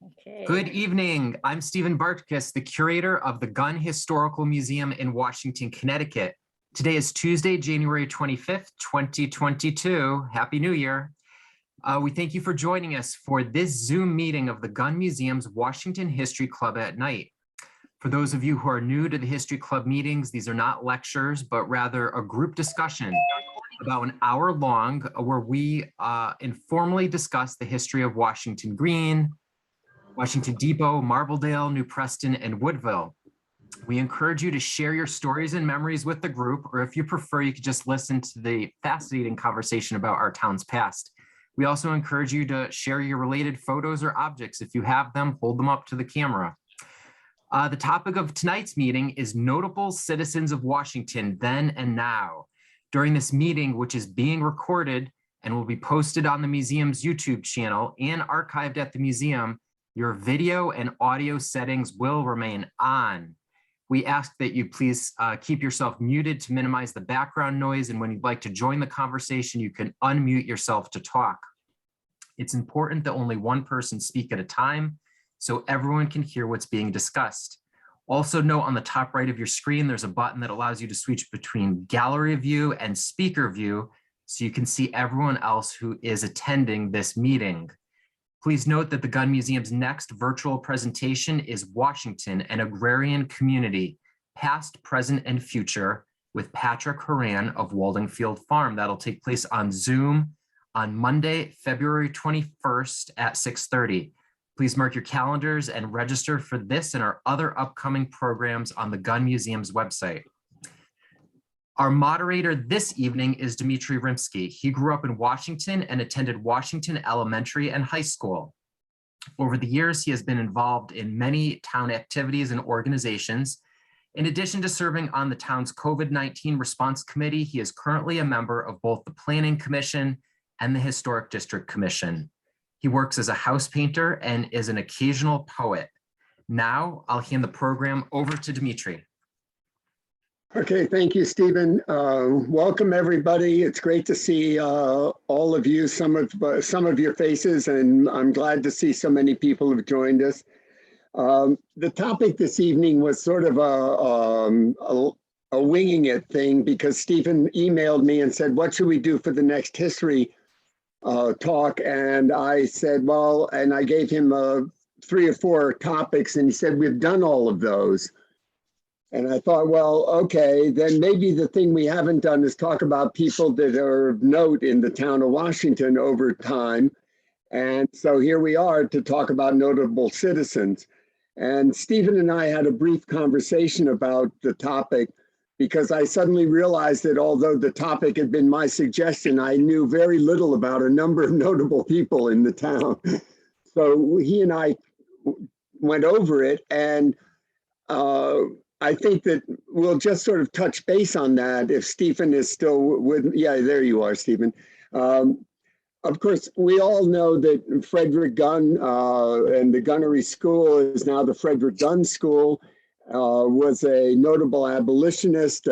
Okay. Good evening. I'm Stephen Bartkus, the curator of the Gunn Historical Museum in Washington, Connecticut. Today is Tuesday, January 25th, 2022. Happy New Year. We thank you for joining us for this Zoom meeting of the Gunn Museum's Washington History Club at Night. For those of you who are new to the History Club meetings, these are not lectures, but rather a group discussion about an hour long where we informally discuss the history of Washington Green, Washington Depot, Marbledale, New Preston, and Woodville. We encourage you to share your stories and memories with the group, or if you prefer, you could just listen to the fascinating conversation about our town's past. We also encourage you to share your related photos or objects. If you have them, hold them up to the camera. The topic of tonight's meeting is Notable Citizens of Washington Then and Now. During this meeting, which is being recorded and will be posted on the museum's YouTube channel and archived at the museum, your video and audio settings will remain on. We ask that you please keep yourself muted to minimize the background noise, and when you'd like to join the conversation, you can unmute yourself to talk. It's important that only one person speak at a time so everyone can hear what's being discussed. Also note on the top right of your screen, there's a button that allows you to switch between gallery view and speaker view so you can see everyone else who is attending this meeting. Please note that the Gunn Museum's next virtual presentation is Washington, an Agrarian Community, Past, Present, and Future, with Patrick Horan of Waldingfield Farm. That'll take place on Zoom on Monday, February 21st at 6:30. Please mark your calendars and register for this and our other upcoming programs on the Gunn Museum's website. Our moderator this evening is Dimitri Rimsky. He grew up in Washington and attended Washington Elementary and High School. Over the years, he has been involved in many town activities and organizations. In addition to serving on the town's COVID-19 response committee, he is currently a member of both the Planning Commission and the Historic District Commission. He works as a house painter and is an occasional poet. Now I'll hand the program over to Dimitri. Okay, thank you, Stephen. Welcome, everybody. It's great to see all of you, some of your faces, and I'm glad to see so many people have joined us. The topic this evening was sort of a winging it thing because Stephen emailed me and said, what should we do for the next history talk? And I said, well, and I gave him 3 or 4 topics, and he said, we've done all of those. And I thought, well, okay, then maybe the thing we haven't done is talk about people that are of note in the town of Washington over time. And so here we are to talk about notable citizens. And Stephen and I had a brief conversation about the topic because I suddenly realized that although the topic had been my suggestion, I knew very little about a number of notable people in the town. So he and I went over it, and I think that we'll just sort of touch base on that if Stephen is still with, yeah, there you are, Stephen. Of course, we all know that Frederick Gunn and the Gunnery School is now the Frederick Gunn School, was a notable abolitionist,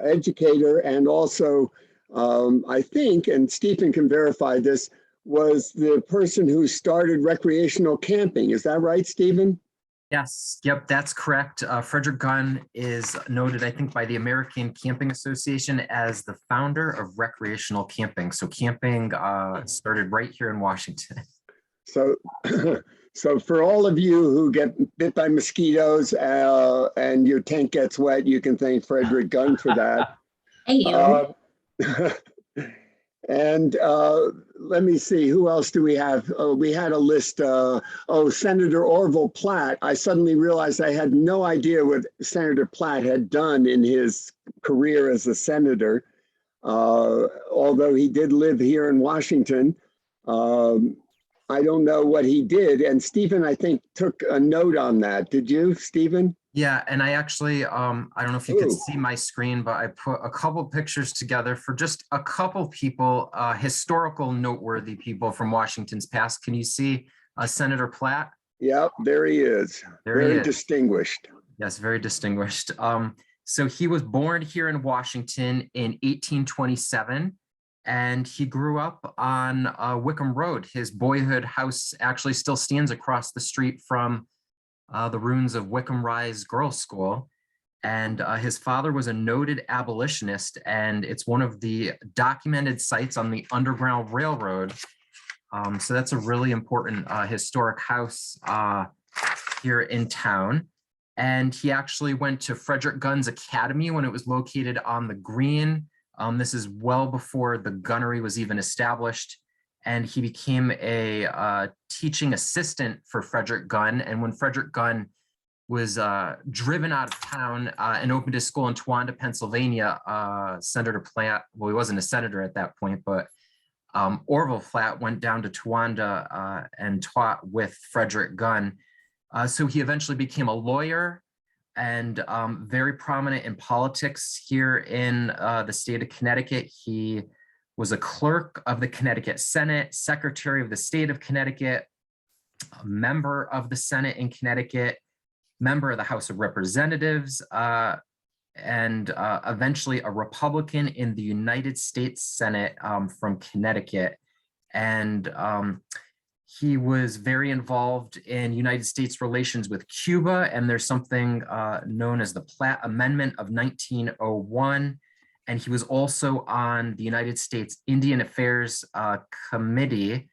educator, and also, I think, and Stephen can verify this, was the person who started recreational camping. Is that right, Stephen? Yes, yep, that's correct. Frederick Gunn is noted, I think, by the American Camping Association as the founder of recreational camping. So camping started right here in Washington. So, so for all of you who get bit by mosquitoes and your tent gets wet, you can thank Frederick Gunn for that. Hey, you. And let me see, who else do we have? We had a list. Senator Orville Platt. I suddenly realized I had no idea what Senator Platt had done in his career as a senator, although he did live here in Washington. I don't know what he did. And Stephen, I think, took a note on that. Did you, Stephen? Yeah, and I actually, I don't know if you could see my screen, but I put a couple pictures together for just a couple people, historical noteworthy people from Washington's past. Can you see Senator Platt? Yep, there he is. Very distinguished. Yes, very distinguished. So he was born here in Washington in 1827. and he grew up on Wickham Road. His boyhood house actually still stands across the street from the ruins of Wickham Rise Girls' School. And his father was a noted abolitionist, and it's one of the documented sites on the Underground Railroad. So that's a really important historic house here in town. And he actually went to Frederick Gunn's Academy when it was located on the Green. This is well before the gunnery was even established. And he became a teaching assistant for Frederick Gunn. And when Frederick Gunn was driven out of town and opened his school in Towanda, Pennsylvania, Senator Platt, well, he wasn't a senator at that point, but Orville Platt went down to Towanda and taught with Frederick Gunn. So he eventually became a lawyer and very prominent in politics here in the state of Connecticut. He was a clerk of the Connecticut Senate, secretary of the state of Connecticut, a member of the Senate in Connecticut, member of the House of Representatives, and eventually a Republican in the United States Senate from Connecticut. And he was very involved in United States relations with Cuba, and there's something known as the Platt Amendment of 1901. And he was also on the United States Indian Affairs Committee,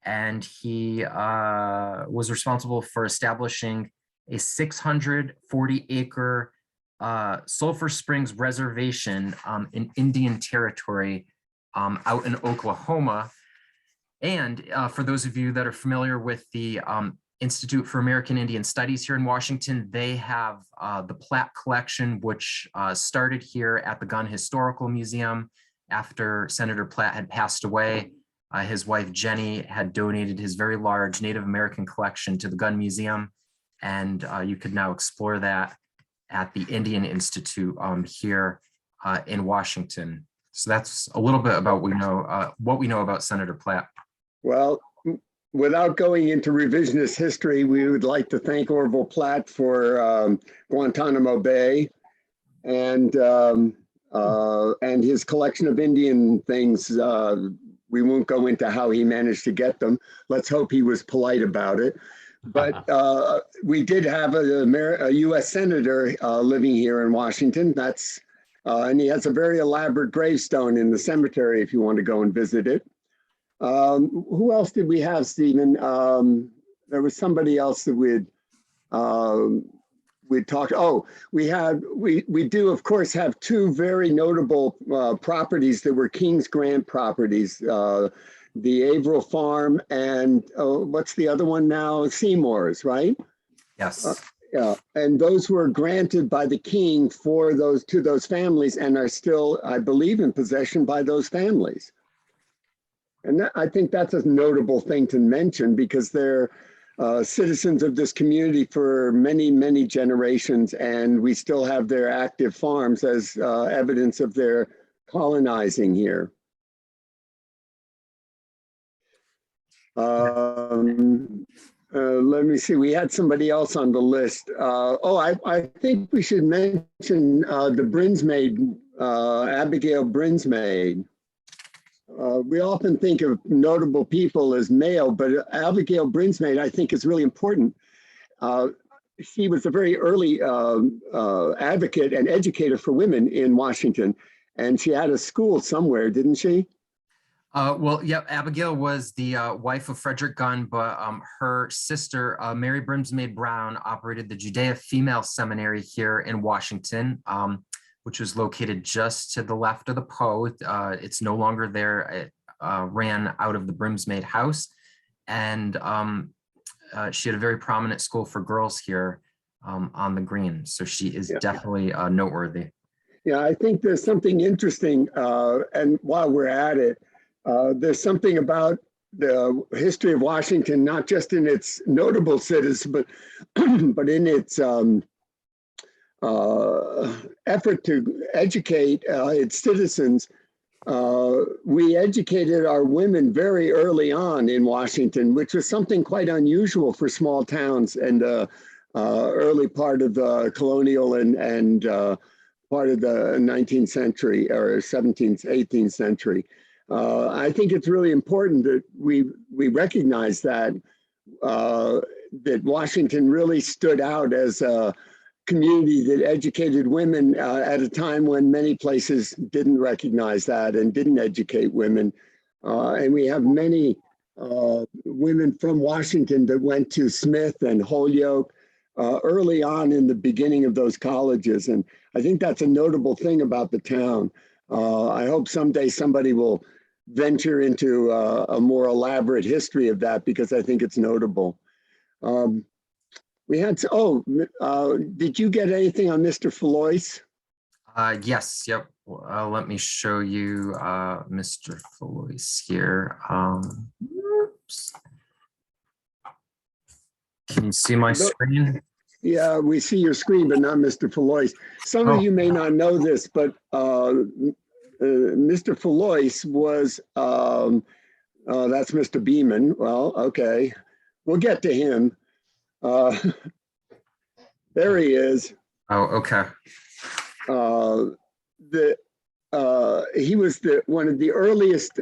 and he was responsible for establishing a 640-acre Sulphur Springs Reservation in Indian Territory out in Oklahoma. And for those of you that are familiar with the Institute for American Indian Studies here in Washington, they have the Platt collection, which started here at the Gunn Historical Museum after Senator Platt had passed away. His wife, Jenny, had donated his very large Native American collection to the Gunn Museum. And you could now explore that at the Indian Institute here in Washington. So that's a little bit about what we know about Senator Platt. Well, without going into revisionist history, we would like to thank Orville Platt for Guantanamo Bay and his collection of Indian things. We won't go into how he managed to get them. Let's hope he was polite about it. But we did have a U.S. senator living here in Washington. And he has a very elaborate gravestone in the cemetery if you want to go and visit it. Who else did we have, Stephen? There was somebody else that we'd talked. Oh, we do, of course, have two very notable properties that were King's Grant properties. The Avril Farm and what's the other one now? Seymour's, right? Yes. Yeah, and those were granted by the king to those families and are still, I believe, in possession by those families. And I think that's a notable thing to mention because they're citizens of this community for many, many generations, and we still have their active farms as evidence of their colonizing here. Let me see, we had somebody else on the list. I think we should mention the Brinsmaid, Abigail Brinsmaid. We often think of notable people as male, but Abigail Brinsmaid, I think, is really important. She was a very early advocate and educator for women in Washington, and she had a school somewhere, didn't she? Well, yeah, Abigail was the wife of Frederick Gunn, but her sister, Mary Brinsmaid Brown, operated the Judea Female Seminary here in Washington, which was located just to the left of the Po. It's no longer there. It ran out of the Brinsmaid House. And she had a very prominent school for girls here on the Green. So she is definitely noteworthy. Yeah, I think there's something interesting. And while we're at it, there's something about the history of Washington, not just in its notable citizens, but in its effort to educate its citizens. We educated our women very early on in Washington, which was something quite unusual for small towns and early part of the colonial and part of the 19th century or 17th, 18th century. I think it's really important that we recognize that that Washington really stood out as a community that educated women at a time when many places didn't recognize that and didn't educate women. And we have many women from Washington that went to Smith and Holyoke early on in the beginning of those colleges. And I think that's a notable thing about the town. I hope someday somebody will venture into a more elaborate history of that, because I think it's notable. We had, did you get anything on Mr. Falois? Yes, yep. Let me show you Mr. Falois here. Oops. Can you see my screen? Yeah, we see your screen, but not Mr. Falois. Some of you may not know this, but Mr. Falois was, that's Mr. Beeman. Well, okay, we'll get to him. There he is. Oh, okay. He was one of the earliest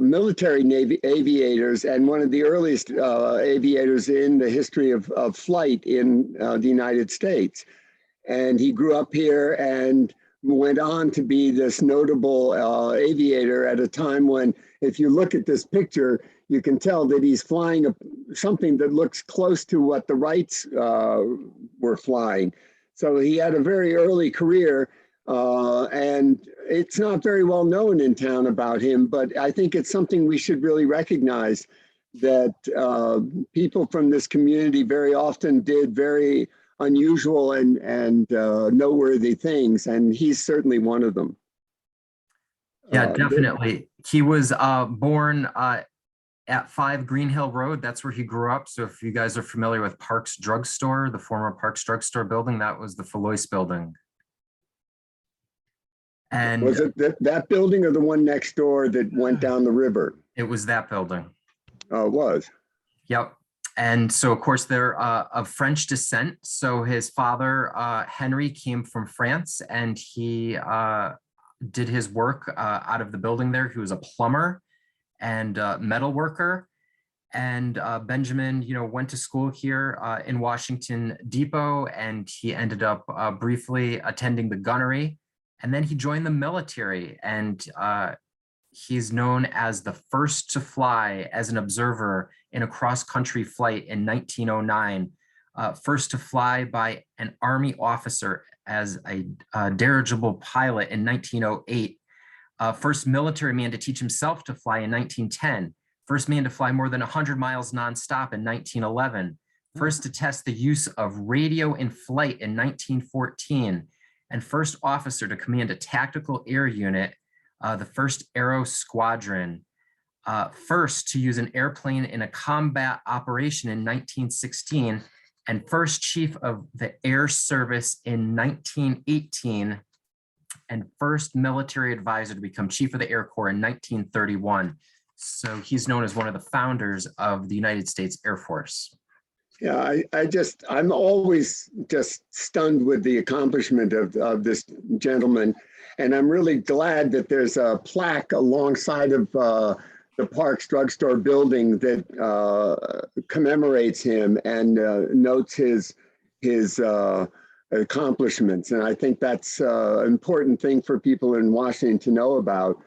military Navy aviators, and one of the earliest aviators in the history of flight in the United States. And he grew up here and went on to be this notable aviator at a time when, if you look at this picture, you can tell that he's flying something that looks close to what the Wrights were flying. So he had a very early career, and it's not very well known in town about him, but I think it's something we should really recognize, that people from this community very often did very unusual and noteworthy things, and he's certainly one of them. Yeah, definitely. He was born at 5 Green Hill Road. That's where he grew up. So if you guys are familiar with Parks Drugstore, the former Parks Drugstore building, that was the Falois building. And was it that building or the one next door that went down the river? It was that building. Oh, it was. Yep. And so, of course, they're of French descent. So his father, Henry, came from France, and he did his work out of the building there. He was a plumber and metal worker. And Benjamin, went to school here in Washington Depot, and he ended up briefly attending the gunnery. And then he joined the military, and he's known as the first to fly as an observer in a cross-country flight in 1909, first to fly by an Army officer as a dirigible pilot in 1908, first military man to teach himself to fly in 1910, first man to fly more than 100 miles nonstop in 1911, first to test the use of radio in flight in 1914, and first officer to command a tactical air unit, the first Aero Squadron, first to use an airplane in a combat operation in 1916, and first chief of the Air Service in 1918, and first military advisor to become chief of the Air Corps in 1931. So he's known as one of the founders of the United States Air Force. Yeah, I'm always just stunned with the accomplishment of this gentleman. And I'm really glad that there's a plaque alongside of the Parks Drugstore building that commemorates him and notes his accomplishments. And I think that's an important thing for people in Washington to know about.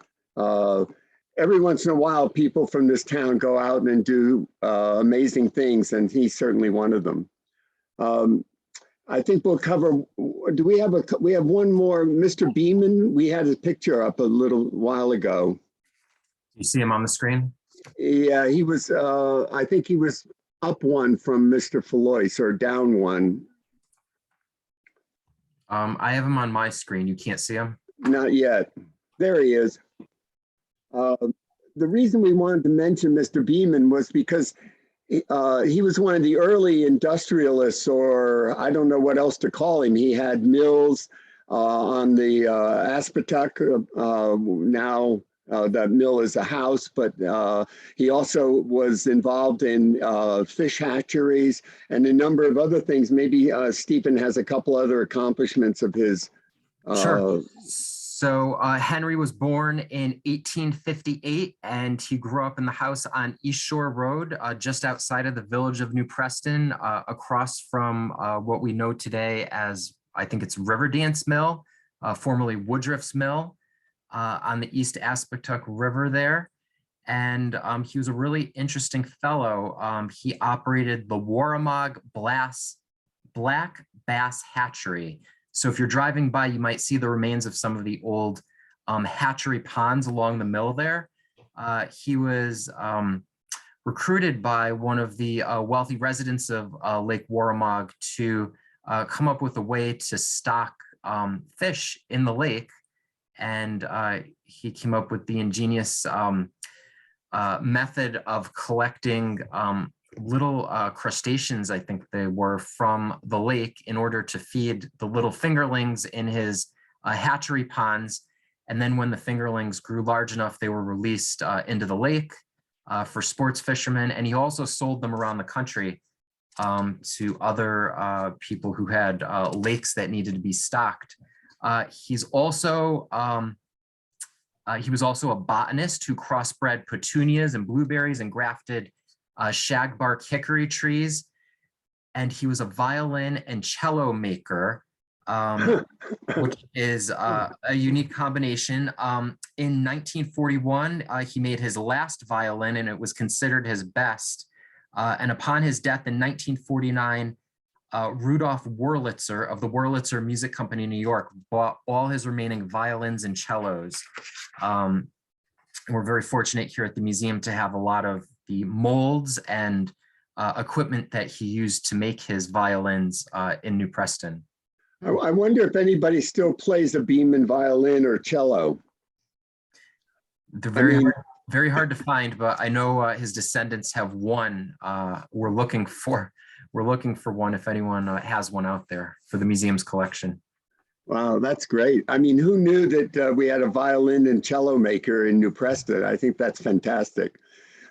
Every once in a while, people from this town go out and do amazing things, and he's certainly one of them. I think we'll cover, we have one more, Mr. Beeman. We had his picture up a little while ago. You see him on the screen? Yeah, he was, I think he was up one from Mr. Falois, or down one. I have him on my screen. You can't see him? Not yet. There he is. The reason we wanted to mention Mr. Beeman was because he was one of the early industrialists, or I don't know what else to call him. He had mills on the Aspetuck. Now that mill is a house, but he also was involved in fish hatcheries and a number of other things. Maybe Stephen has a couple other accomplishments of his. Sure. So Henry was born in 1858, and he grew up in the house on East Shore Road, just outside of the village of New Preston, across from what we know today as, I think it's Riverdance Mill, formerly Woodruffs Mill, on the East Aspetuck River there. And he was a really interesting fellow. He operated the Warramog Black Bass Hatchery. So if you're driving by, you might see the remains of some of the old hatchery ponds along the mill there. He was recruited by one of the wealthy residents of Lake Warramog to come up with a way to stock fish in the lake. And he came up with the ingenious method of collecting little crustaceans, I think they were, from the lake in order to feed the little fingerlings in his hatchery ponds. And then when the fingerlings grew large enough, they were released into the lake for sports fishermen. And he also sold them around the country to other people who had lakes that needed to be stocked. He was also a botanist who crossbred petunias and blueberries and grafted shagbark hickory trees. And he was a violin and cello maker, which is a unique combination. In 1941, he made his last violin, and it was considered his best. And upon his death in 1949, Rudolf Wurlitzer of the Wurlitzer Music Company in New York bought all his remaining violins and cellos. We're very fortunate here at the museum to have a lot of the molds and equipment that he used to make his violins in New Preston. I wonder if anybody still plays a Beeman violin or cello. They're very hard to find, but I know his descendants have one. We're looking for one if anyone has one out there for the museum's collection. Wow, that's great. I mean, who knew that we had a violin and cello maker in New Preston? I think that's fantastic.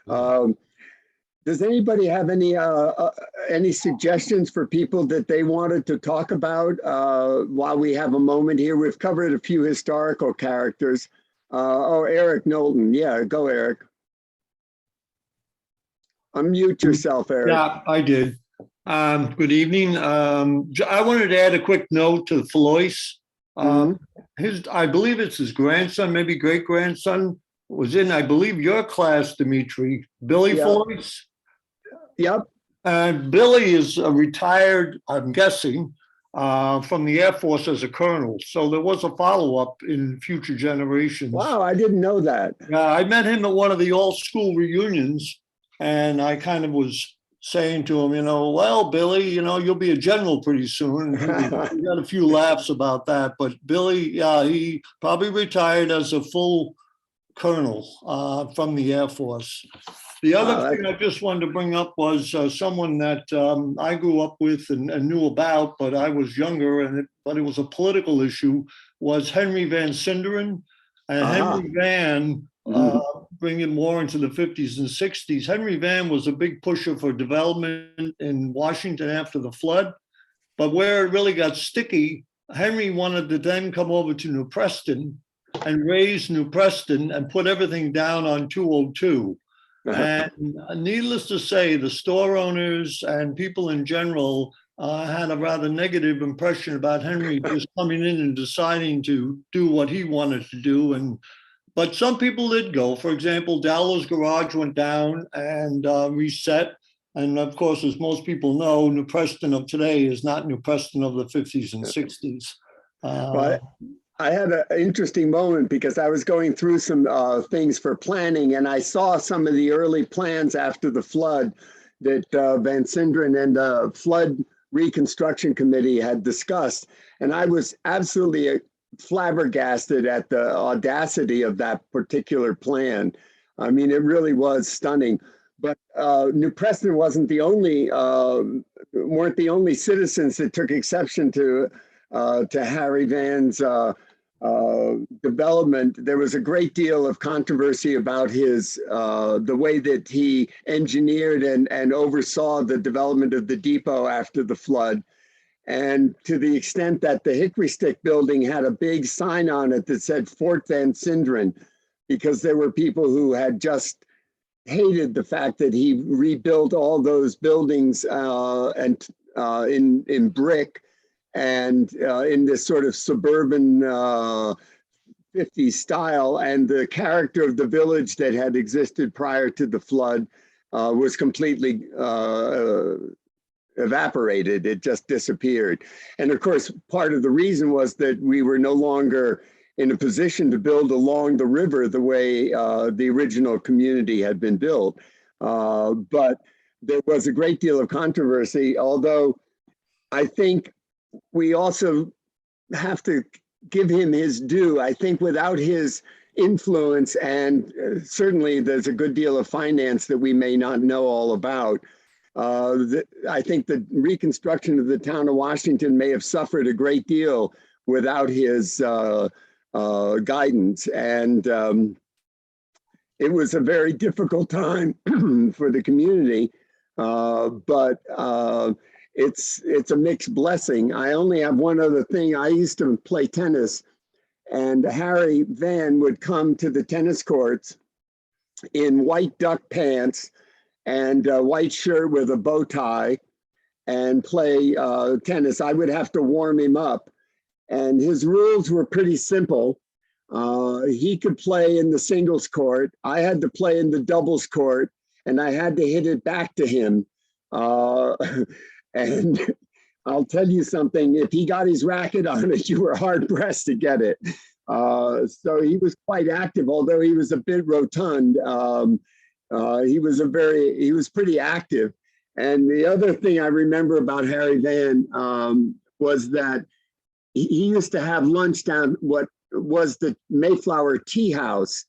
Does anybody have any suggestions for people that they wanted to talk about while we have a moment here? We've covered a few historical characters. Oh, Eric Knowlton. Yeah, go, Eric. Unmute yourself, Eric. Yeah, I did. Good evening. I wanted to add a quick note to Floyce. I believe it's his grandson, maybe great-grandson, was in, I believe, your class, Dimitri. Billy Floyce? Yep. Billy is a retired, I'm guessing, from the Air Force as a colonel. So there was a follow-up in future generations. Wow, I didn't know that. I met him at one of the all-school reunions, and I kind of was saying to him, well, Billy, you'll be a general pretty soon. We got a few laughs about that, but Billy, he probably retired as a full colonel from the Air Force. The other thing I just wanted to bring up was someone that I grew up with and knew about, but I was younger, but it was a political issue, was Henry Van Sinderen. And Henry Van, bringing more into the 50s and 60s, Henry Van was a big pusher for development in Washington after the flood. But where it really got sticky, Henry wanted to then come over to New Preston and raise New Preston and put everything down on 202. And needless to say, the store owners and people in general had a rather negative impression about Henry just coming in and deciding to do what he wanted to do. But some people did go. For example, Dowler's Garage went down and reset. And of course, as most people know, New Preston of today is not New Preston of the 50s and 60s. But I had an interesting moment because I was going through some things for planning, and I saw some of the early plans after the flood that Van Sinderen and the Flood Reconstruction Committee had discussed. And I was absolutely flabbergasted at the audacity of that particular plan. I mean, it really was stunning. But New Preston weren't the only citizens that took exception to Harry Van's development. There was a great deal of controversy about the way that he engineered and oversaw the development of the depot after the flood. And to the extent that the Hickory Stick building had a big sign on it that said Fort Van Sinderen, because there were people who had just hated the fact that he rebuilt all those buildings and in brick and in this sort of suburban 50s style, and the character of the village that had existed prior to the flood was completely evaporated. It just disappeared. And of course, part of the reason was that we were no longer in a position to build along the river the way the original community had been built. But there was a great deal of controversy, although I think we also have to give him his due. I think without his influence, and certainly there's a good deal of finance that we may not know all about, I think the reconstruction of the town of Washington may have suffered a great deal without his guidance. And it was a very difficult time for the community, but it's a mixed blessing. I only have one other thing. I used to play tennis, and Harry Van would come to the tennis courts in white duck pants and a white shirt with a bow tie and play tennis. I would have to warm him up, and his rules were pretty simple. He could play in the singles court. I had to play in the doubles court, and I had to hit it back to him. And I'll tell you something, if he got his racket on it, you were hard pressed to get it. So he was quite active, although he was a bit rotund. He was pretty active. And the other thing I remember about Harry Van was that he used to have lunch down what was the Mayflower Tea House.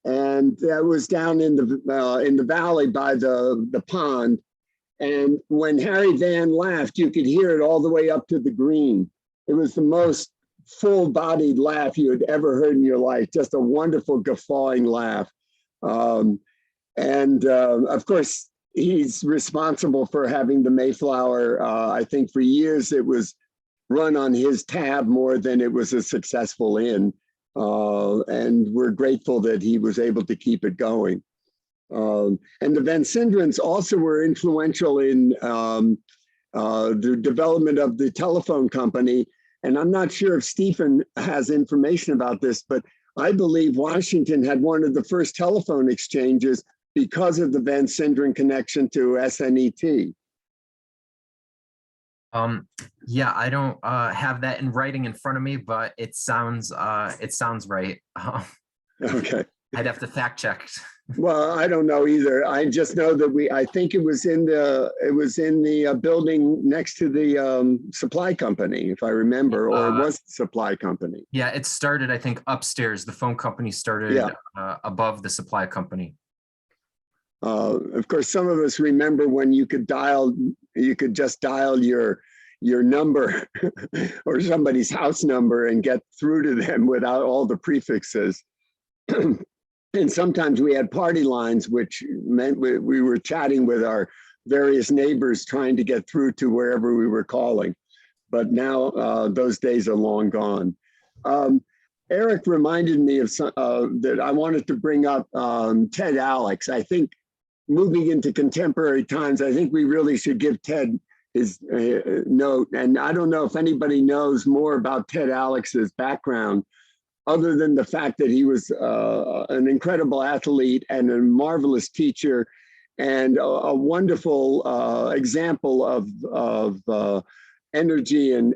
And that was down in the valley by the pond. And when Harry Van laughed, you could hear it all the way up to the green. It was the most full-bodied laugh you had ever heard in your life, just a wonderful guffawing laugh. Of course, he's responsible for having the Mayflower. I think for years it was run on his tab more than it was a successful inn. And we're grateful that he was able to keep it going. And the Van Sinderens also were influential in the development of the telephone company. And I'm not sure if Stephen has information about this, but I believe Washington had one of the first telephone exchanges because of the Van Sinderen connection to SNET. Yeah, I don't have that in writing in front of me, but it sounds right. Okay. I'd have to fact check. Well, I don't know either. I just know that I think it was in the building next to the supply company, if I remember, or it was the supply company. Yeah, it started, I think, upstairs. The phone company started above the supply company. Of course, some of us remember when you could just dial your number or somebody's house number and get through to them without all the prefixes. And sometimes we had party lines, which meant we were chatting with our various neighbors trying to get through to wherever we were calling. But now those days are long gone. Eric reminded me of that I wanted to bring up Ted Alex. I think moving into contemporary times, I think we really should give Ted his note. And I don't know if anybody knows more about Ted Alex's background, other than the fact that he was an incredible athlete and a marvelous teacher and a wonderful example of energy and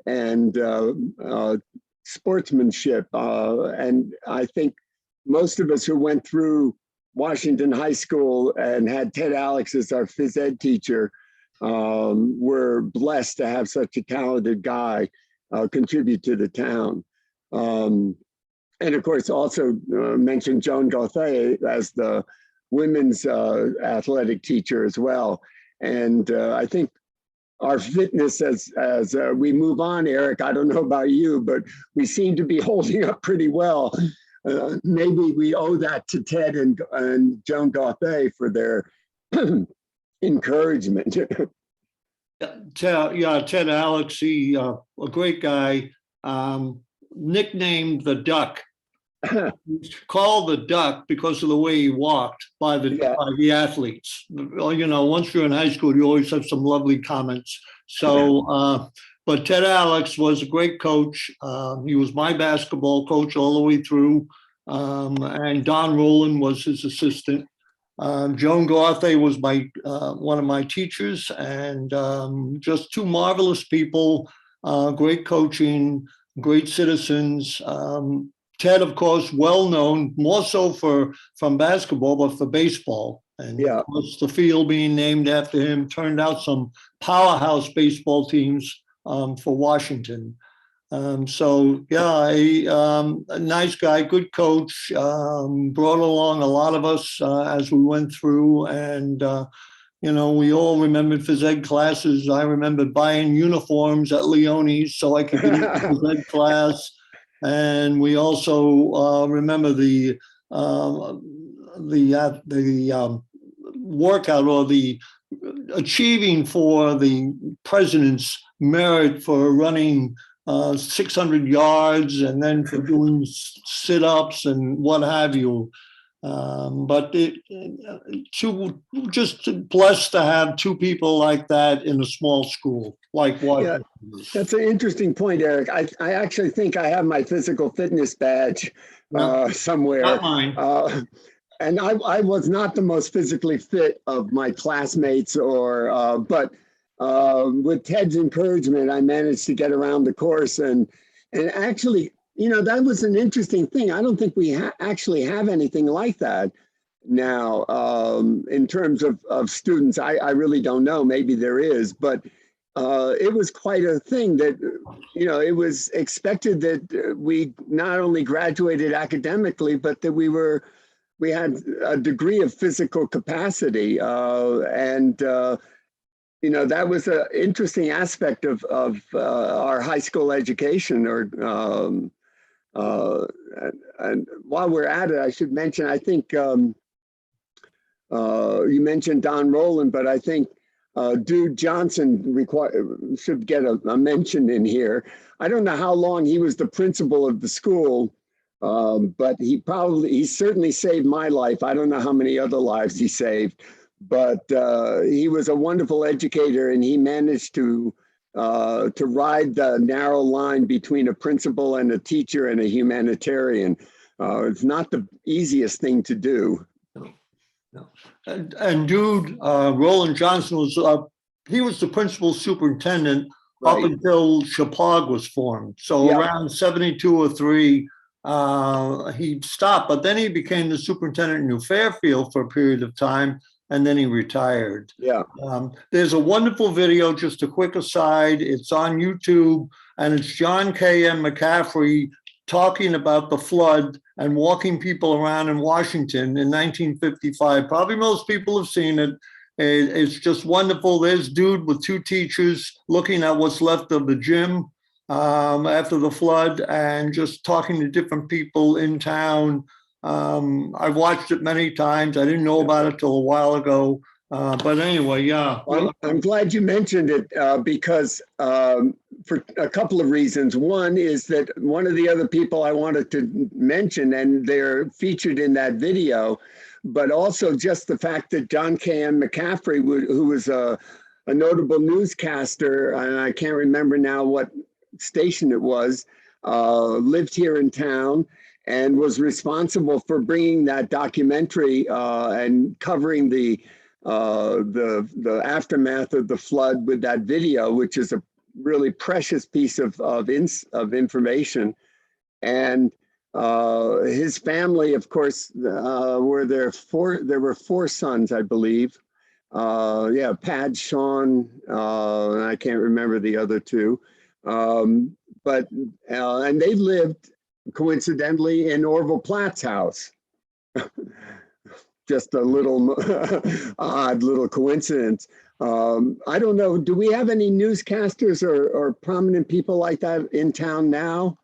sportsmanship. And I think most of us who went through Washington High School and had Ted Alex as our phys ed teacher were blessed to have such a talented guy contribute to the town. And of course, also mentioned Joan Gauthier as the women's athletic teacher as well. And I think our fitness as we move on, Eric, I don't know about you, but we seem to be holding up pretty well. Maybe we owe that to Ted and Joan Gauthier for their encouragement. Ted Alex, he a great guy, nicknamed the Duck. Called the Duck because of the way he walked by the athletes. You know, once you're in high school, you always have some lovely comments. So, but Ted Alex was a great coach. He was my basketball coach all the way through, and Don Rowland was his assistant. Joan Garthay was one of my teachers, and just two marvelous people, great coaching, great citizens. Ted, of course, well known, more so from basketball, but for baseball. And of course, the field being named after him turned out some powerhouse baseball teams for Washington. So yeah, a nice guy, good coach, brought along a lot of us as we went through. And, you know, we all remembered phys ed classes. I remember buying uniforms at Leone's so I could get into phys ed class. And we also remember the workout or the achieving for the president's merit for running 600 yards and then for doing sit-ups and what have you. But just blessed to have two people like that in a small school like Washington. Yeah, that's an interesting point, Eric. I actually think I have my physical fitness badge somewhere. Not mine. And I was not the most physically fit of my classmates, but with Ted's encouragement, I managed to get around the course. And actually, you know, that was an interesting thing. I don't think we actually have anything like that now in terms of students. I really don't know. Maybe there is, but it was quite a thing that, you know, it was expected that we not only graduated academically, but that we had a degree of physical capacity. You know, that was an interesting aspect of our high school education. And while we're at it, I should mention, I think you mentioned Don Rowland, but I think Dude Johnson should get a mention in here. I don't know how long he was the principal of the school, but he certainly saved my life. I don't know how many other lives he saved, but he was a wonderful educator, and he managed to ride the narrow line between a principal and a teacher and a humanitarian. It's not the easiest thing to do. No. And Dude, Roland Johnson he was the principal superintendent up until Chapag was formed. So around 72 or 3, he stopped, but then he became the superintendent in New Fairfield for a period of time, and then he retired. Yeah. There's a wonderful video, just a quick aside. It's on YouTube, and it's John K. M. McCaffrey talking about the flood and walking people around in Washington in 1955. Probably most people have seen it. It's just wonderful. There's Dude with 2 teachers looking at what's left of the gym after the flood and just talking to different people in town. I've watched it many times. I didn't know about it till a while ago. But anyway, yeah. I'm glad you mentioned it because for a couple of reasons. One is that one of the other people I wanted to mention, and they're featured in that video, but also just the fact that John K. M. McCaffrey, who was a notable newscaster, and I can't remember now what station it was, lived here in town and was responsible for bringing that documentary and covering the aftermath of the flood with that video, which is a really precious piece of information. And his family, of course, there were 4 sons, I believe. Pad, Sean, and I can't remember the other 2. And they lived coincidentally in Orville Platt's house. Just a little odd little coincidence. I don't know. Do we have any newscasters or prominent people like that in town now?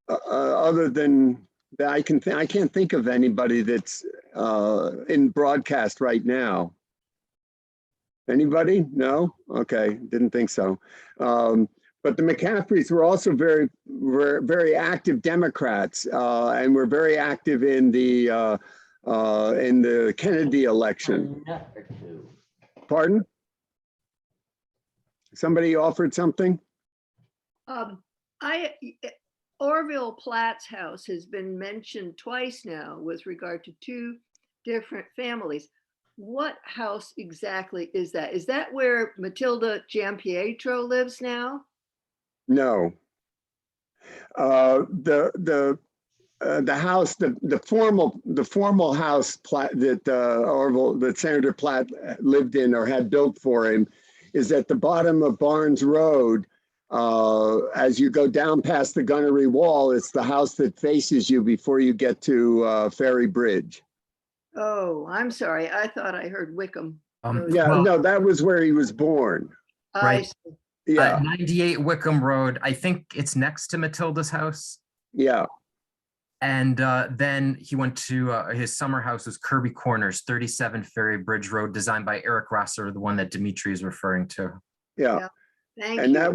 Other than that, I can't think of anybody that's in broadcast right now. Anybody? No? Okay, didn't think so. But the Mccaffreys were also very active Democrats, and were very active in the Kennedy election. Pardon? Somebody offered something? Orville Platt's house has been mentioned twice now with regard to two different families. What house exactly is that? Is that where Matilda Giampietro lives now? No. The house, the formal house that Orville, that Senator Platt lived in or had built for him, is at the bottom of Barnes Road. As you go down past the gunnery wall, it's the house that faces you before you get to Ferry Bridge. Oh, I'm sorry. I thought I heard Wickham. Yeah, Well, no, that was where he was born. right. see. Yeah, 98 Wickham Road. I think it's next to Matilda's house. yeah. And then he went to his summer house was Kirby Corners, 37 Ferry Bridge Road, designed by Eric Rosser, the one that Dimitri is referring to. Yeah. Thank And you. that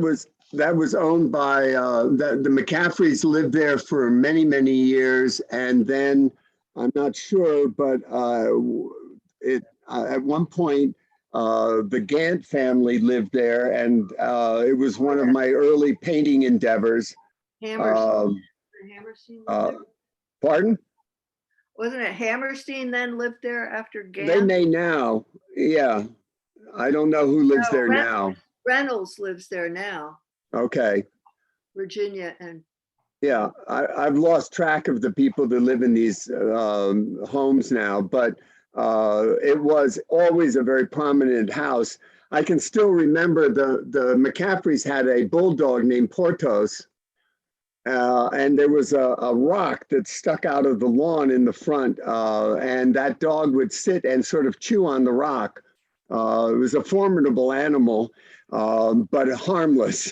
was owned by the McCaffreys lived there for many, many years. And then I'm not sure, but at one point, the Gant family lived there, and it was one of my early painting endeavors. Hammerstein. Hammerstein lived there? Pardon? Wasn't it Hammerstein then lived there after Gant? They may now. Yeah. I don't know who lives No, there now. Reynolds lives there now, Okay. Virginia and Yeah, I've lost track of the people that live in these homes now, but it was always a very prominent house. I can still remember the McCaffreys had a bulldog named Portos, and there was a rock that stuck out of the lawn in the front, and that dog would sit and sort of chew on the rock. It was a formidable animal, but harmless.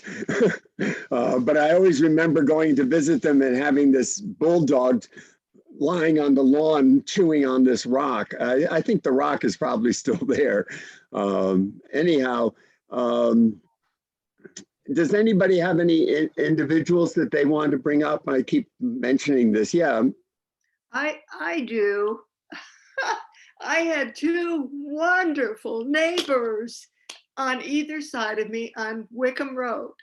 But I always remember going to visit them and having this bulldog lying on the lawn chewing on this rock. I think the rock is probably still there. Anyhow, does anybody have any individuals that they want to bring up? I keep mentioning this. Yeah. I do. I had two wonderful neighbors on either side of me on Wickham Road.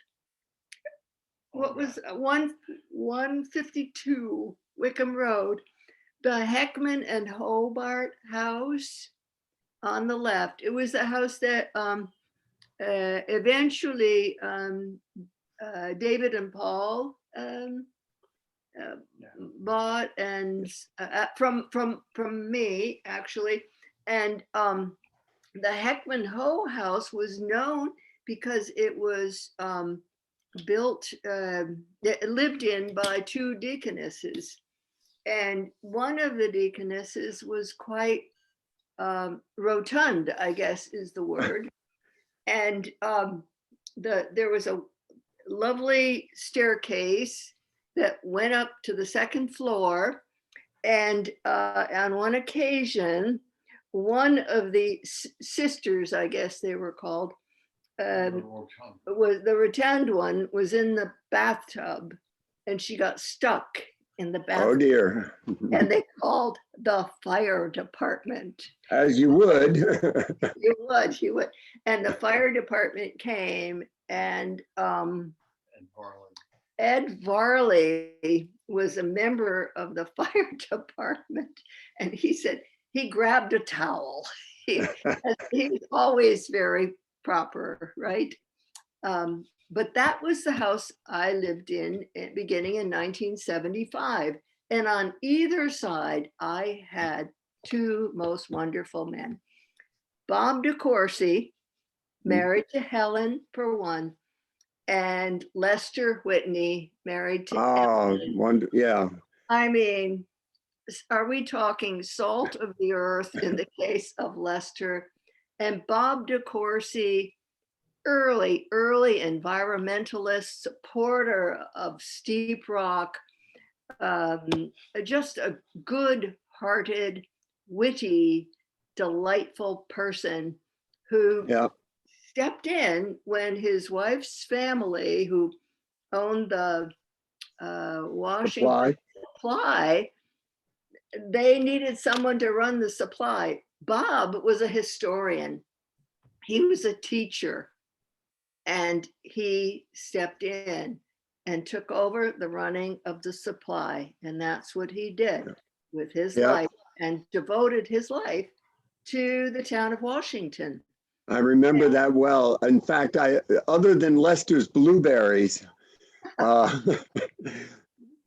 What was 152 Wickham Road, the Heckman and Ho House on the left. It was a house that eventually David and Paul bought, and from me actually, and the Heckman Ho House was known because it was built, lived in by two deaconesses, and one of the deaconesses was quite rotund, I guess is the word, and there was a lovely staircase that went up to the second floor, and on one occasion, one of the sisters, I guess they were called, was the rotund one, was in the bathtub, and she got stuck in the bathtub. Oh dear. And they called the fire department. As you would. You would. And the fire department came, and Ed Varley was a member of the fire department, and he said he grabbed a towel. He was always very proper, right? But that was the house I lived in beginning in 1975. And on either side, I had two most wonderful men. Bob DeCourcy, married to Helen for one, and Lester Whitney, married to Ellen. Yeah. I mean, are we talking salt of the earth in the case of Lester? And Bob DeCourcy, early environmentalist, supporter of steep rock, just a good-hearted, witty, delightful person who Yeah. stepped in when his wife's family, who owned the Washington supply, they needed someone to run the supply. Bob was a historian. He was a teacher, and he stepped in and took over the running of the supply. And that's what he did with his life, and devoted his life to the town of Washington. I remember that well. In fact, other than Lester's blueberries,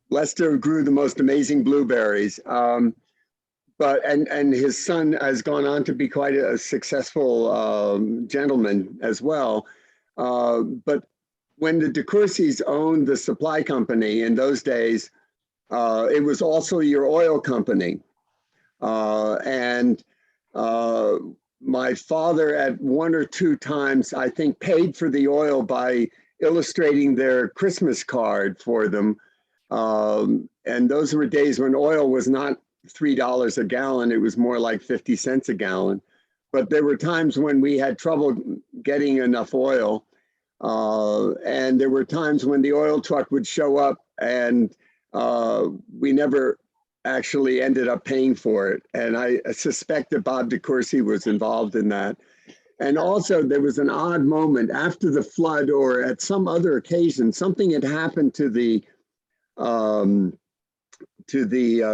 Lester grew the most amazing blueberries. But his son has gone on to be quite a successful gentleman as well. But when the DeCourcys owned the supply company in those days, it was also your oil company. My father at one or two times, I think, paid for the oil by illustrating their Christmas card for them. And those were days when oil was not $3 a gallon. It was more like 50 cents a gallon. But there were times when we had trouble getting enough oil. And there were times when the oil truck would show up and we never actually ended up paying for it. And I suspect that Bob DeCourcy was involved in that. And also there was an odd moment after the flood, or at some other occasion, something had happened to the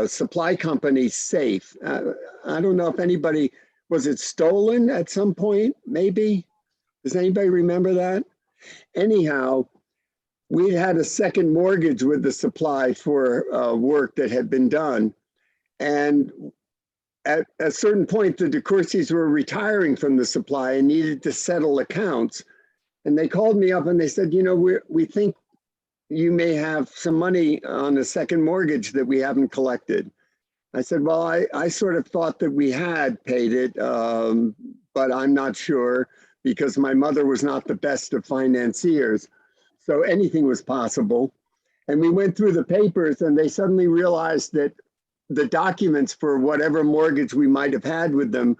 supply company safe. I don't know if anybody, was it stolen at some point? Maybe. Does anybody remember that? Anyhow, we had a second mortgage with the supply for work that had been done. And at a certain point, the DeCourcys were retiring from the supply and needed to settle accounts. And they called me up and they said, you know, we think you may have some money on a second mortgage that we haven't collected. I said, well, I sort of thought that we had paid it, but I'm not sure, because my mother was not the best of financiers. So anything was possible. And we went through the papers and they suddenly realized that the documents for whatever mortgage we might have had with them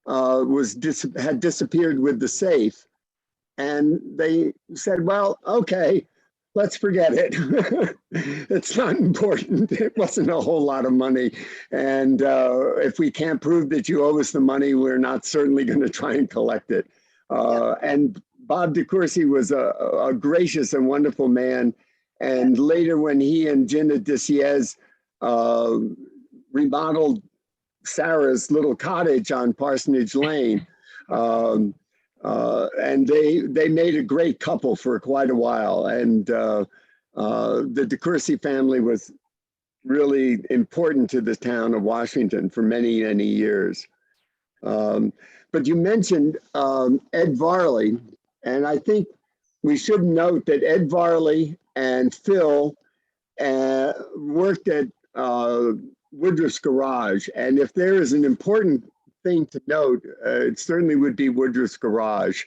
had disappeared with the safe. And they said, well, okay, let's forget it. It's not important. It wasn't a whole lot of money. And if we can't prove that you owe us the money, we're not certainly going to try and collect it. And Bob DeCourcy was a gracious and wonderful man. And later when he and Gina Desiez remodeled Sarah's little cottage on Parsonage Lane, and they made a great couple for quite a while. And the DeCourcy family was really important to the town of Washington for many, many years. But you mentioned Ed Varley, and I think we should note that Ed Varley and Phil worked at Woodruffs Garage. And if there is an important thing to note, it certainly would be Woodruffs Garage.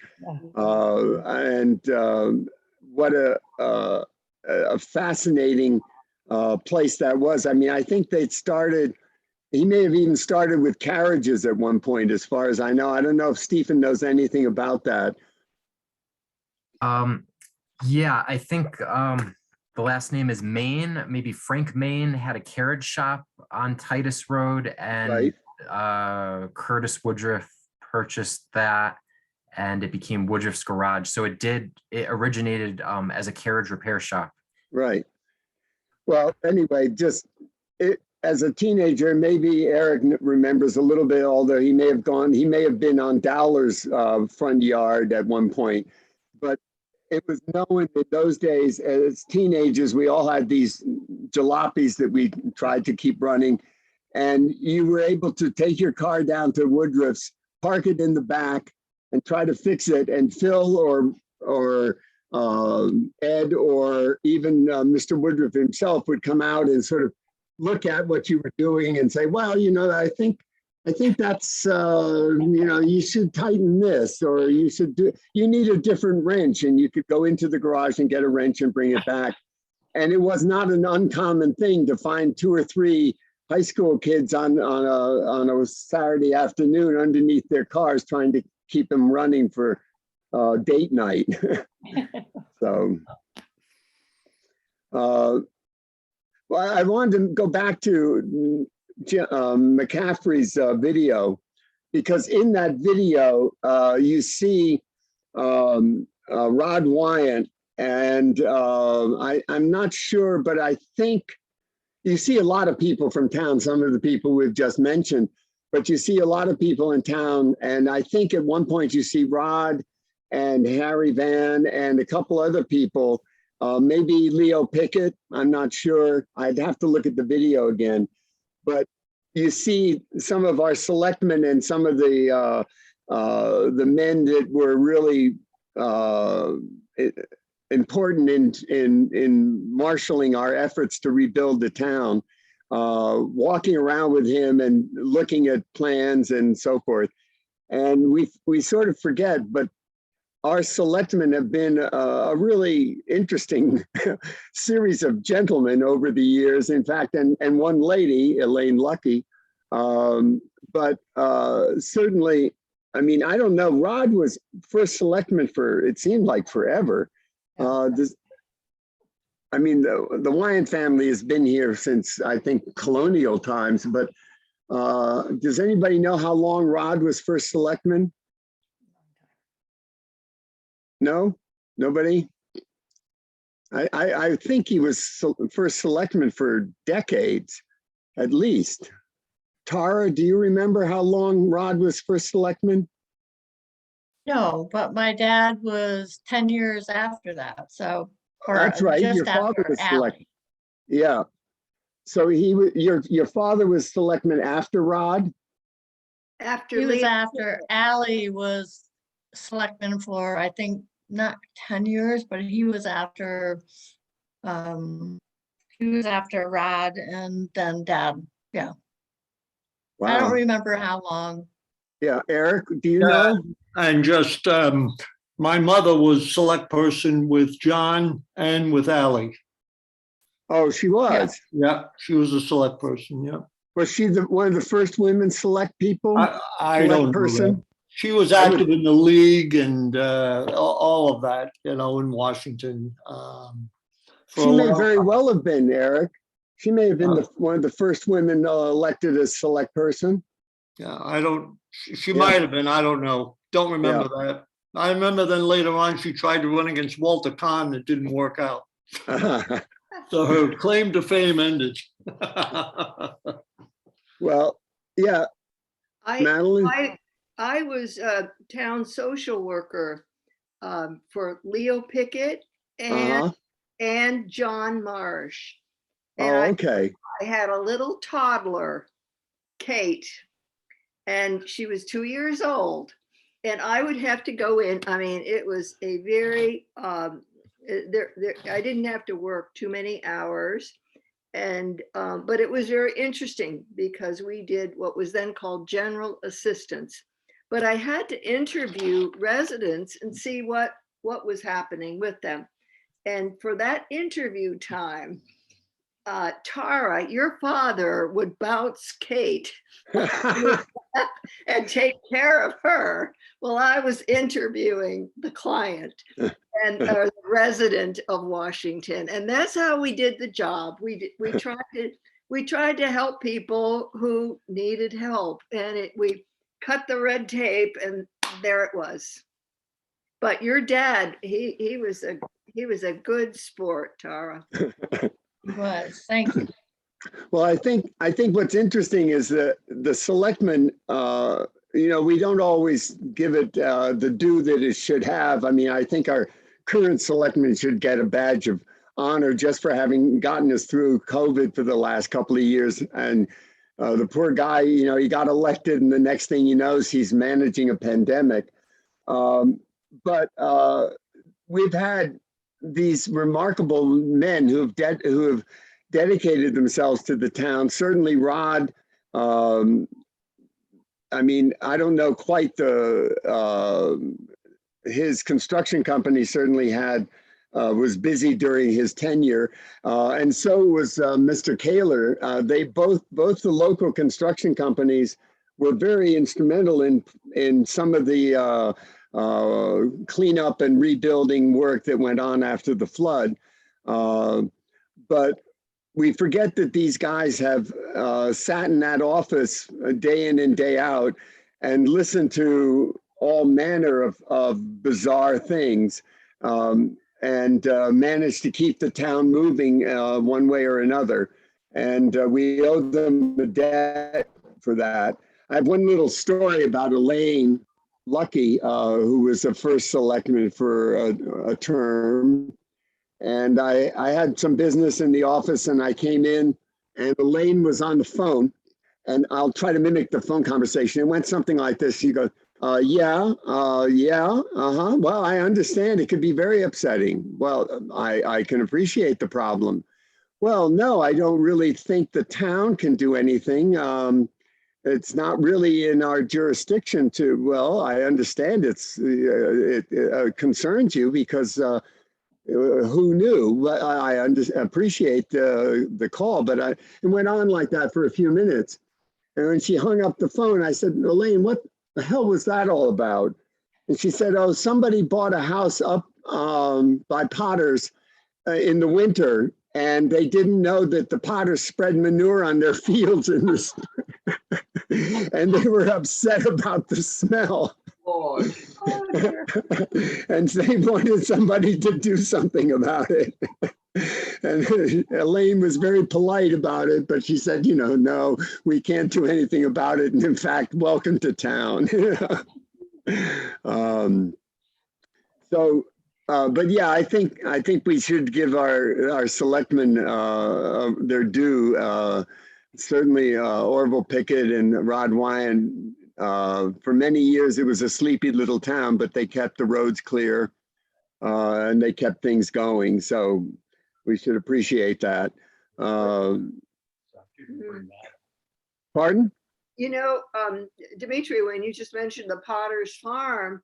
And what a fascinating place that was. I mean, I think they'd started, he may have even started with carriages at one point, as far as I know. I don't know if Stephen knows anything about that. Yeah, I think the last name is Main. Maybe Frank Main had a carriage shop on Titus Road, and Curtis Woodruff purchased that, and it became Woodruff's Garage. So it originated as a carriage repair shop. Right. Well, anyway, as a teenager, maybe Eric remembers a little bit, although he may have been on Dowler's front yard at one point. But it was known in those days, as teenagers, we all had these jalopies that we tried to keep running. And you were able to take your car down to Woodruff's, park it in the back, and try to fix it. And Phil or Ed or even Mr. Woodruff himself would come out and sort of look at what you were doing and say, well, you know, I think that's, you know, you should tighten this, or you need a different wrench, and you could go into the garage and get a wrench and bring it back. And it was not an uncommon thing to find 2 or 3 high school kids on a Saturday afternoon underneath their cars trying to keep him running for date night. So, well, I wanted to go back to Mccaffrey's video, because in that video, you see Rod Wyant, and I'm not sure, but I think you see a lot of people from town, some of the people we've just mentioned, but you see a lot of people in town. And I think at one point you see Rod and Harry Van and a couple other people, maybe Leo Pickett, I'm not sure. I'd have to look at the video again. But you see some of our selectmen and some of the men that were really important in marshaling our efforts to rebuild the town, walking around with him and looking at plans and so forth. And we sort of forget, but our selectmen have been a really interesting series of gentlemen over the years. In fact, and one lady, Elaine Lucky, but certainly, I mean, I don't know, Rod was first selectman for, it seemed like forever. I mean, the Wyant family has been here since, I think, colonial times, but does anybody know how long Rod was first selectman? No, nobody? I think he was first selectman for decades, at least. Tara, do you remember how long Rod was first selectman? No, but my dad was 10 years after that, so. or That's right, just your father after was Ally. selectman. Yeah. So he was, your father was selectman after Rod? After He was Leo, after Ally was selectman for, I think, not 10 years, but he was after Rod and then Dad. Yeah. I don't Wow. remember how long. Yeah, Eric, do you know? And just, my mother was select person with John and with Ally. Oh, she was. Yeah, she was a select person, yeah. Was she one of the first women select people? I Select don't know person? that. She was I would- active in the league and all of that, you know, in Washington. For She a may long very time. well have been, Eric. She may have been Oh. one of the first women elected as select person. Yeah, I don't, she Yeah. might have been, I don't know. Don't remember that. I remember then later on, she tried to run against Walter Kahn. It didn't work out. So her claim to fame ended. Well, yeah, Madeline. I was a town social worker for Leo Pickett and John Marsh. And Oh, okay. I had a little toddler, Kate, and she was 2 years old. And I would have to go in. I mean, it was a very, I didn't have to work too many hours. And, but it was very interesting because we did what was then called general assistance. But I had to interview residents and see what was happening with them. And for that interview time, Tara, your father would bounce Kate and take care of her while I was interviewing the client and the resident of Washington. And that's how we did the job. We tried to help people who needed help, and we cut the red tape, and there it was. But your dad, he was a good sport, Tara. He was. Thank you. Well, I think what's interesting is that the selectmen, you know, we don't always give it the due that it should have. I mean, I think our current selectmen should get a badge of honor just for having gotten us through COVID for the last couple of years. And the poor guy, you know, he got elected, and the next thing he knows, he's managing a pandemic. But we've had these remarkable men who have dedicated themselves to the town. Certainly Rod, I mean, I don't know quite his construction company certainly was busy during his tenure. And so was Mr. Kaler. They both the local construction companies were very instrumental in in some of the cleanup and rebuilding work that went on after the flood. But we forget that these guys have sat in that office day in and day out and listened to all manner of bizarre things, and managed to keep the town moving one way or another. And we owe them a debt for that. I have one little story about Elaine Lucky, who was the first selectman for a term. And I had some business in the office, and I came in, and Elaine was on the phone, and I'll try to mimic the phone conversation. It went something like this. She goes, yeah, well, I understand. It could be very upsetting. Well, I can appreciate the problem. Well, no, I don't really think the town can do anything. It's not really in our jurisdiction to, well, I understand it concerns you because who knew? I appreciate the call, but it went on like that for a few minutes. And when she hung up the phone, I said, Elaine, what the hell was that all about? And she said, oh, somebody bought a house up by Potter's in the winter, and they didn't know that the Potters spread manure on their fields in the and they were upset about the smell. Lord. And they wanted somebody to do something about it. And Elaine was very polite about it, but she said, no, we can't do anything about it. And in fact, welcome to town. But yeah, I think we should give our selectmen their due. Certainly Orville Pickett and Rod Wyan, for many years it was a sleepy little town, but they kept the roads clear and they kept things going. So we should appreciate that. Pardon? Dimitri, when you just mentioned the Potter's Farm,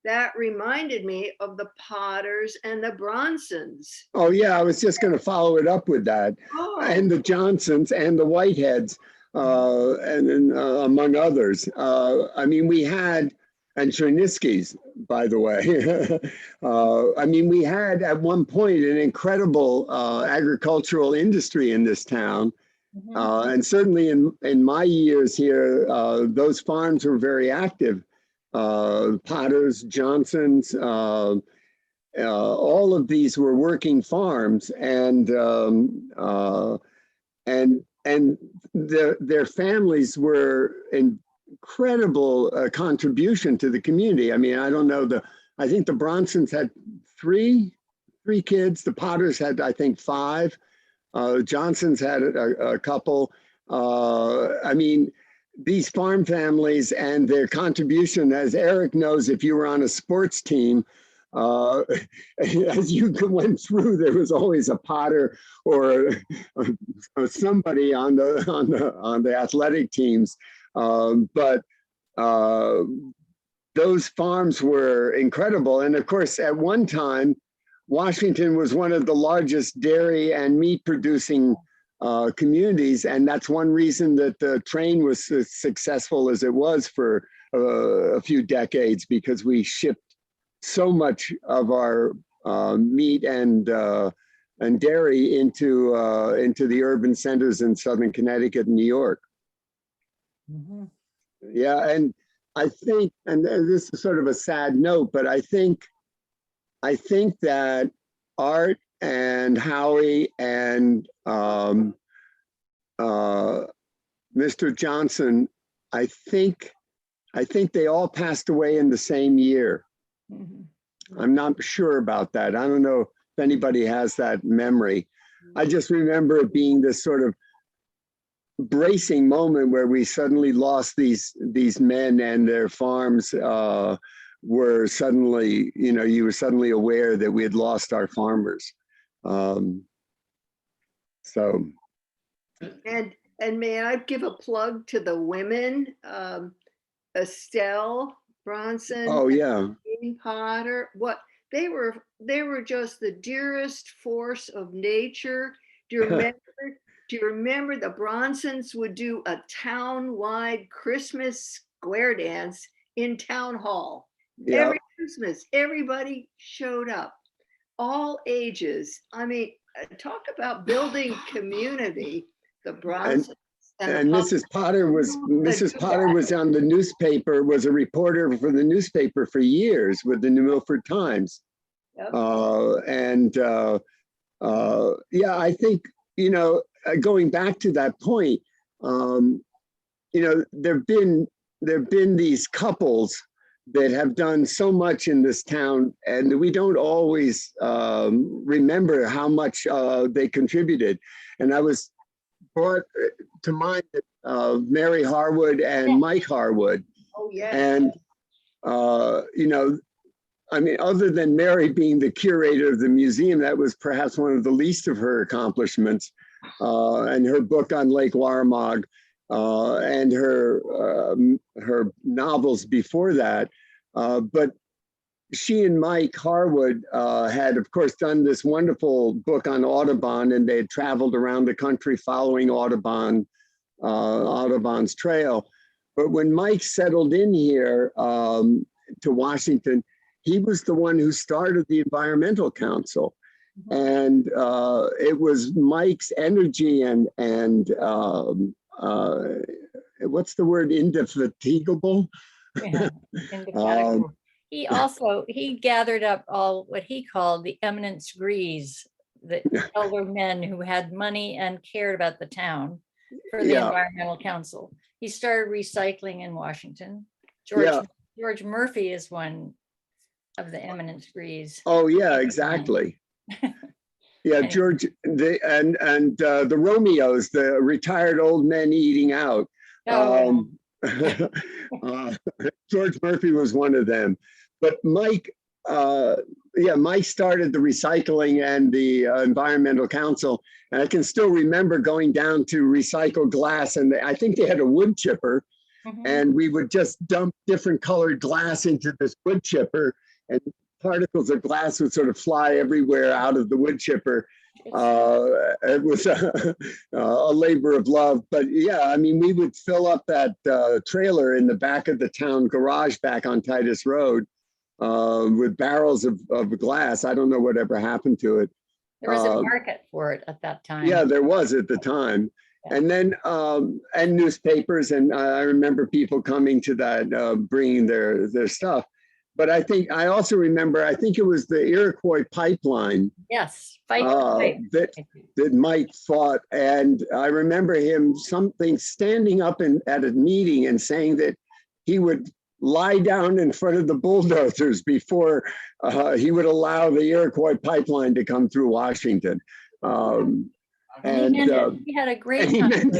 that reminded me of the Potters and the Bronsons. Oh yeah, I was just going to follow it up with that. Oh. And the Johnsons and the Whiteheads, and among others. I mean, we had, and Cherniskys, by the way. I mean, we had at one point an incredible agricultural industry in this town. And certainly in my years here, those farms were very active. Potters, Johnsons, all of these were working farms, and their families were incredible contribution to the community. I mean, I don't know, I think the Bronsons had three kids. The Potters had, I think, 5. Johnsons had a couple. I mean, these farm families and their contribution, as Eric knows, if you were on a sports team, as you went through, there was always a Potter or somebody on the athletic teams. But those farms were incredible. And of course, at one time, Washington was one of the largest dairy and meat producing communities. And that's one reason that the train was as successful as it was for a few decades, because we shipped so much of our meat and dairy into the urban centers in Southern Connecticut and New York. Yeah, and I think, and this is sort of a sad note, but I think that Art and Howie and Mr. Johnson, I think they all passed away in the same year. I'm not sure about that. I don't know if anybody has that memory. I just remember it being this sort of bracing moment where we suddenly lost these men, and their farms were suddenly, you were suddenly aware that we had lost our farmers. So. And may I give a plug to the women, Estelle Bronson. Oh yeah. Jane Potter. What they were just the dearest force of nature. Do you remember the Bronsons would do a town-wide Christmas square dance in town hall. Yeah. Every Christmas, everybody showed up, all ages. I mean, talk about building community, the Bronsons. And Mrs. Potter was on the newspaper, was a reporter for the newspaper for years with the New Milford Times. Yep. Yeah, I think, going back to that point, there've been these couples that have done so much in this town, and we don't always remember how much they contributed. And I was brought to mind Mary Harwood and Mike Harwood. Oh, yeah. And, I mean, other than Mary being the curator of the museum, that was perhaps one of the least of her accomplishments. And her book on Lake Warramog and her novels before that. But she and Mike Harwood had, of course, done this wonderful book on Audubon, and they had traveled around the country following Audubon's trail. But when Mike settled in here to Washington, he was the one who started the Environmental Council. And it was Mike's energy and what's the word, indefatigable? Yeah, indefatigable. He gathered up all what he called the eminent degrees, the elder men who had money and cared about the town for the Environmental Council. He started recycling in Washington. George Murphy is one of the eminent degrees. Oh yeah, exactly. Yeah, George, the Romeos, the retired old men eating out. George Murphy was one of them. But Mike, Mike started the recycling and the Environmental Council. And I can still remember going down to recycle glass, and I think they had a wood chipper, and we would just dump different colored glass into this wood chipper, and particles of glass would sort of fly everywhere out of the wood chipper. It was a labor of love, but yeah, I mean, we would fill up that trailer in the back of the town garage back on Titus Road with barrels of glass. I don't know whatever happened to it. There was a market for it at that time. Yeah, there was at the time. Yeah. And then, and newspapers, and I remember people coming to that, bringing their stuff. But I also remember, I think it was the Iroquois pipeline. Yes, that Mike fought. And I remember him standing up at a meeting and saying that he would lie down in front of the bulldozers before he would allow the Iroquois pipeline to come through Washington. We had a great time.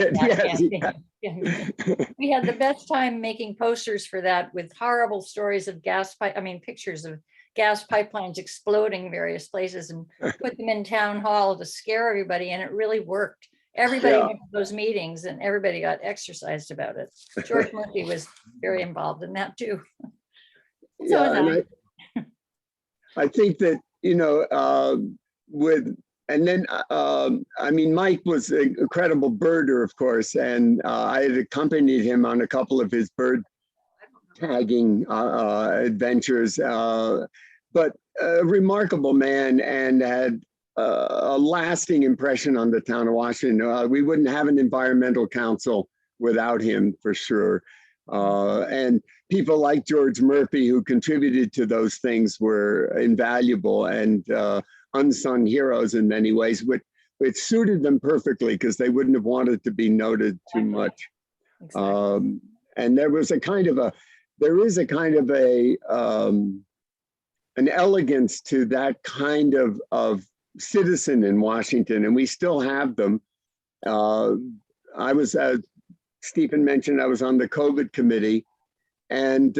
We had the best time making posters for that with horrible stories of pictures of gas pipelines exploding in various places, and put them in town hall to scare everybody. And it really worked. Everybody went to those meetings and everybody got exercised about it. George Murphy was very involved in that too. I think that, I mean, Mike was an incredible birder, of course, and I had accompanied him on a couple of his bird tagging adventures, but a remarkable man, and had a lasting impression on the town of Washington. We wouldn't have an environmental council without him, for sure. And people like George Murphy, who contributed to those things, were invaluable and unsung heroes in many ways, which suited them perfectly because they wouldn't have wanted to be noted too much. Exactly. And there is a kind of an elegance to that kind of citizen in Washington, and we still have them. I was, Stephen mentioned, I was on the COVID committee, and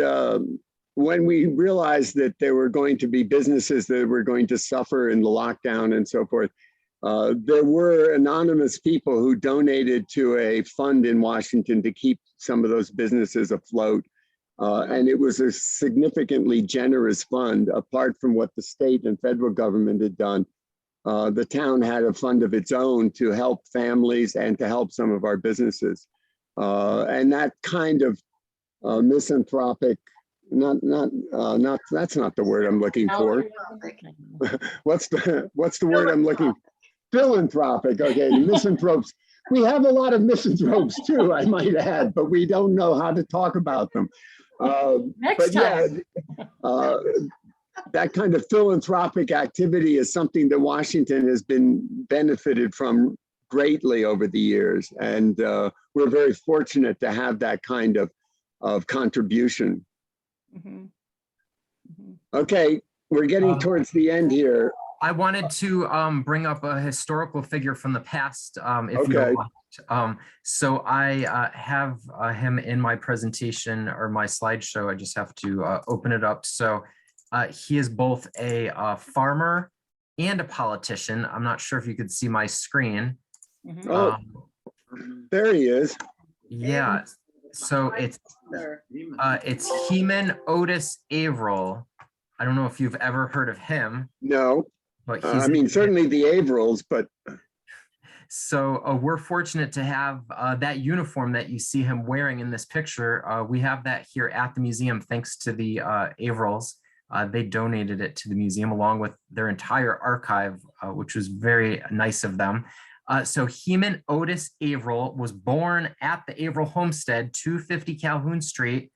when we realized that there were going to be businesses that were going to suffer in the lockdown and so forth, there were anonymous people who donated to a fund in Washington to keep some of those businesses afloat. And it was a significantly generous fund, apart from what the state and federal government had done. The town had a fund of its own to help families and to help some of our businesses. And that kind of misanthropic That's not the word I'm looking for. What's the word I'm looking? Philanthropic. Okay, the misanthropes. We have a lot of misanthropes too, I might add, but we don't know how to talk about them. Next time. That kind of philanthropic activity is something that Washington has been benefited from greatly over the years. And we're very fortunate to have that kind of contribution. Mhm. Mhm. Okay, we're getting towards the end here. I wanted to bring up a historical figure from the past, if you Okay. don't mind. So I have him in my presentation or my slideshow. I just have to open it up. So he is both a farmer and a politician. I'm not sure if you could see my screen. Mhm. Oh, there he is. Yeah, so it's Heckman Otis Avril. I don't know if you've ever heard of him, No, but I mean, certainly the Avrils, but so we're fortunate to have that uniform that you see him wearing in this picture. We have that here at the museum thanks to the Avrils. They donated it to the museum along with their entire archive, which was very nice of them. So Heckman Otis Avril was born at the Avril Homestead, 250 Calhoun Street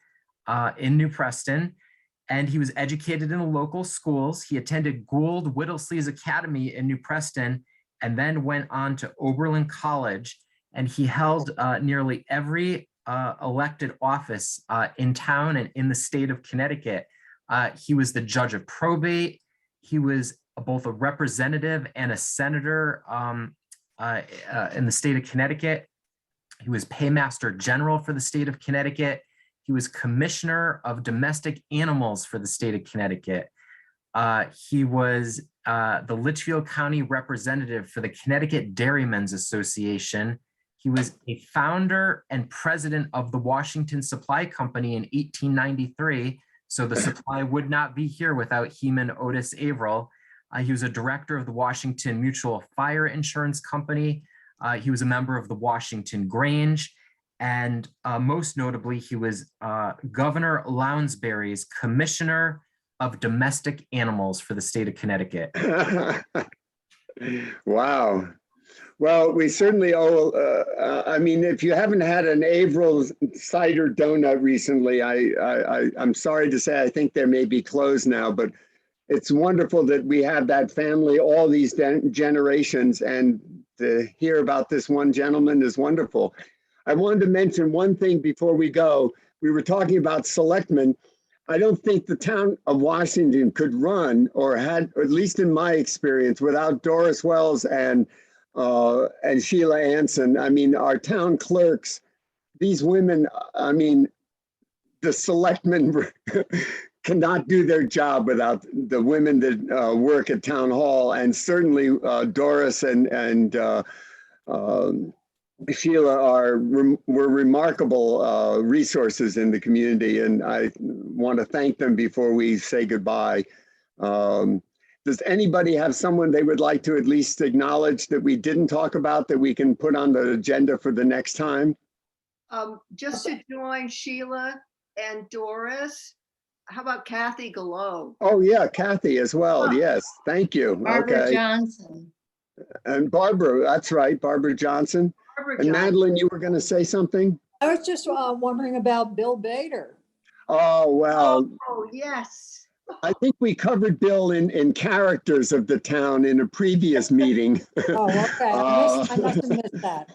in New Preston, and he was educated in the local schools. He attended Gould Whittlesey's Academy in New Preston and then went on to Oberlin College, and he held nearly every elected office in town and in the state of Connecticut. He was the judge of probate. He was both a representative and a senator in the state of Connecticut. He was paymaster general for the state of Connecticut. He was commissioner of domestic animals for the state of Connecticut. He was the Litchfield County representative for the Connecticut Dairymen's Association. He was a founder and president of the Washington Supply Company in 1893. So the supply would not be here without Heckman Otis Avril. He was a director of the Washington Mutual Fire Insurance Company. He was a member of the Washington Grange. And most notably, he was Governor Lounsbury's commissioner of domestic animals for the state of Connecticut. Wow. Well, we certainly owe, I mean, if you haven't had an Avril cider donut recently, I'm sorry to say, I think they may be closed now, but it's wonderful that we have that family, all these generations, and to hear about this one gentleman is wonderful. I wanted to mention one thing before we go. We were talking about selectmen. I don't think the town of Washington could run, or had, or at least in my experience, without Doris Wells and Sheila Anson. I mean, our town clerks, these women, I mean, the selectmen cannot do their job without the women that work at town hall, and certainly Doris and Sheila were remarkable resources in the community, and I want to thank them before we say goodbye. Does anybody have someone they would like to at least acknowledge that we didn't talk about that we can put on the agenda for the next time? Just to join Sheila and Doris, how about Kathy Gallo? Oh yeah, Kathy as well. Yes, thank you. Barbara Okay. Johnson. And Barbara, that's right, Barbara Johnson. Barbara And Johnson. Madeline, you were going to say something? I was just wondering about Bill Bader. Oh, well, Oh, yes. I think we covered Bill in characters of the town in a previous meeting. Oh, okay. I must have missed that.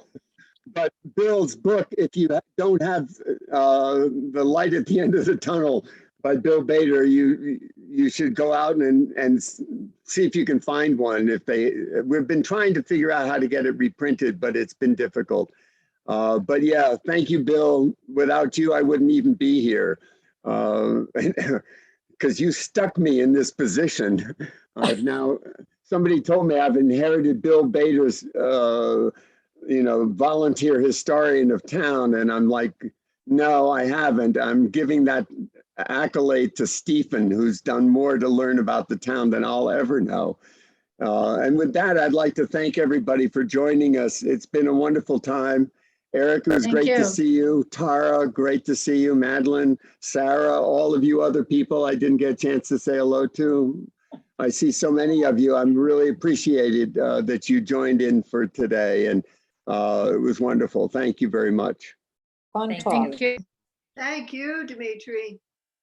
But Bill's book, if you don't have The Light at the End of the Tunnel by Bill Bader, you should go out and see if you can find one. We've been trying to figure out how to get it reprinted, but it's been difficult. But yeah, thank you, Bill. Without you, I wouldn't even be here. Because you stuck me in this position. Somebody told me I've inherited Bill Bader's, volunteer historian of town. And I'm like, no, I haven't. I'm giving that accolade to Stephen, who's done more to learn about the town than I'll ever know. And with that, I'd like to thank everybody for joining us. It's been a wonderful time. Eric, it was Thank great to you. see you. Tara, great to see you. Madeline, Sarah, all of you other people I didn't get a chance to say hello to. I see so many of you. I'm really appreciated that you joined in for today, and it was wonderful. Thank you very much. Fun Thank talk. Thank you. Thank you, Dimitri.